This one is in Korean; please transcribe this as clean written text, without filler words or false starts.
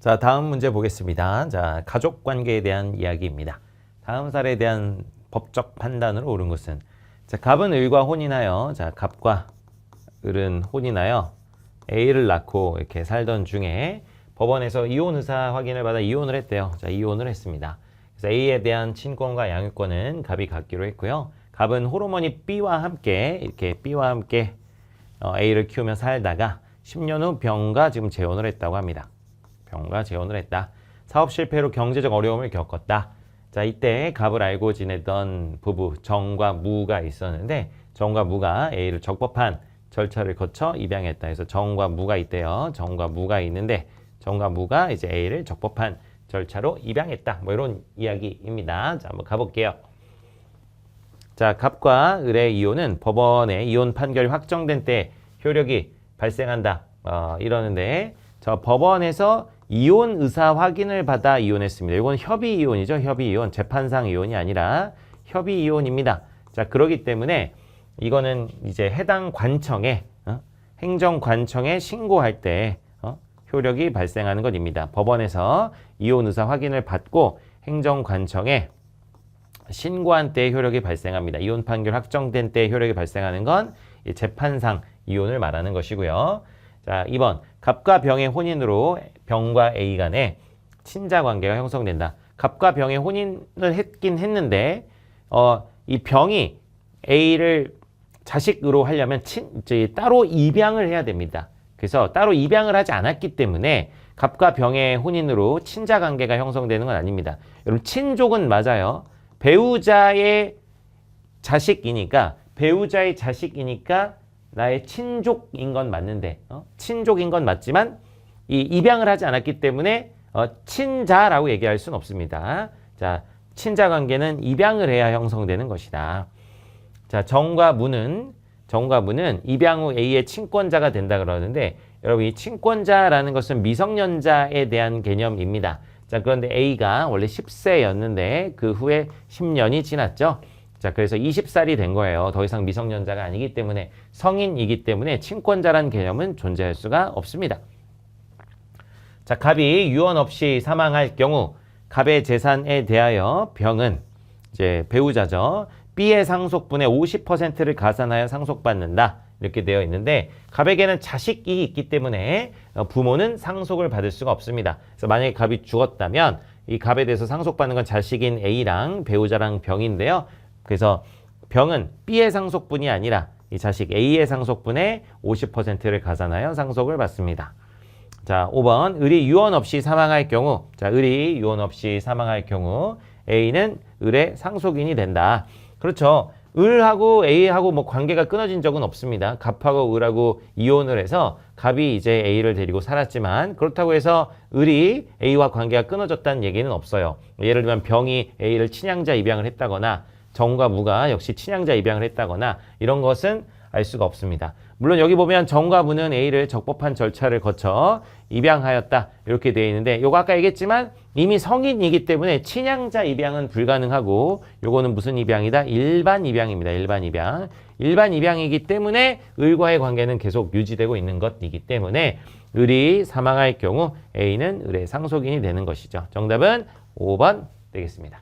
자, 다음 문제 보겠습니다. 자, 가족 관계에 대한 이야기입니다. 다음 사례에 대한 법적 판단으로 옳은 것은, 자, 갑은 을과 혼인하여, 자, 갑과 을은 혼인하여 A를 낳고 이렇게 살던 중에 법원에서 이혼 의사 확인을 받아 이혼을 했대요. 자, 이혼을 했습니다. 그래서 A에 대한 친권과 양육권은 갑이 갖기로 했고요. 갑은 호르몬이 B와 함께 A를 키우며 살다가 10년 후 병과 지금 재혼을 했다고 합니다. 병과 재혼을 했다. 사업 실패로 경제적 어려움을 겪었다. 자, 이때 갑을 알고 지내던 부부 정과 무가 있었는데 정과 무가 A를 적법한 절차를 거쳐 입양했다. 그래서 정과 무가 있대요. 정과 무가 있는데 정과 무가 이제 A를 적법한 절차로 입양했다. 뭐 이런 이야기입니다. 자, 한번 가볼게요. 자, 갑과 을의 이혼은 법원의 이혼 판결이 확정된 때 효력이 발생한다. 이러는데 저 법원에서 이혼 의사 확인을 받아 이혼했습니다. 이건 협의 이혼이죠. 협의 이혼. 재판상 이혼이 아니라 협의 이혼입니다. 자, 그러기 때문에 이거는 이제 해당 관청에 행정관청에 신고할 때 효력이 발생하는 것입니다. 법원에서 이혼 의사 확인을 받고 행정관청에 신고한 때 효력이 발생합니다. 이혼 판결 확정된 때 효력이 발생하는 건 재판상 이혼을 말하는 것이고요. 자, 2번. 갑과 병의 혼인으로 병과 A 간에 친자 관계가 형성된다. 갑과 병의 혼인을 했긴 했는데 이 병이 A를 자식으로 하려면 따로 입양을 해야 됩니다. 그래서 따로 입양을 하지 않았기 때문에 갑과 병의 혼인으로 친자 관계가 형성되는 건 아닙니다. 여러분, 친족은 맞아요. 배우자의 자식이니까 나의 친족인 건 맞는데 친족인 건 맞지만 이 입양을 하지 않았기 때문에 친자라고 얘기할 수는 없습니다. 자, 친자 관계는 입양을 해야 형성되는 것이다. 자, 정과 무는 입양 후 A의 친권자가 된다 그러는데 여러분, 이 친권자라는 것은 미성년자에 대한 개념입니다. 자, 그런데 A가 원래 10세였는데 그 후에 10년이 지났죠. 자, 그래서 20살이 된 거예요. 더 이상 미성년자가 아니기 때문에, 성인이기 때문에 친권자란 개념은 존재할 수가 없습니다. 자, 갑이 유언 없이 사망할 경우 갑의 재산에 대하여 병은 이제 배우자죠. B의 상속분의 50%를 가산하여 상속받는다. 이렇게 되어 있는데 갑에게는 자식이 있기 때문에 부모는 상속을 받을 수가 없습니다. 그래서 만약에 갑이 죽었다면 이 갑에 대해서 상속받는 건 자식인 A랑 배우자랑 병인데요. 그래서 병은 B의 상속분이 아니라 이 자식 A의 상속분의 50%를 가산하여 상속을 받습니다. 자, 5번. 을이 유언 없이 사망할 경우, 자, 을이 유언 없이 사망할 경우 A는 을의 상속인이 된다. 그렇죠. 을하고 A하고 뭐 관계가 끊어진 적은 없습니다. 갑하고 을하고 이혼을 해서 갑이 이제 A를 데리고 살았지만 그렇다고 해서 을이 A와 관계가 끊어졌다는 얘기는 없어요. 예를 들면 병이 A를 친양자 입양을 했다거나 정과 무가 역시 친양자 입양을 했다거나 이런 것은 알 수가 없습니다. 물론 여기 보면 정과 무는 A를 적법한 절차를 거쳐 입양하였다 이렇게 되어 있는데 요거 아까 얘기했지만 이미 성인이기 때문에 친양자 입양은 불가능하고 요거는 무슨 입양이다? 일반 입양입니다. 일반 입양. 일반 입양이기 때문에 을과의 관계는 계속 유지되고 있는 것이기 때문에 을이 사망할 경우 A는 을의 상속인이 되는 것이죠. 정답은 5번 되겠습니다.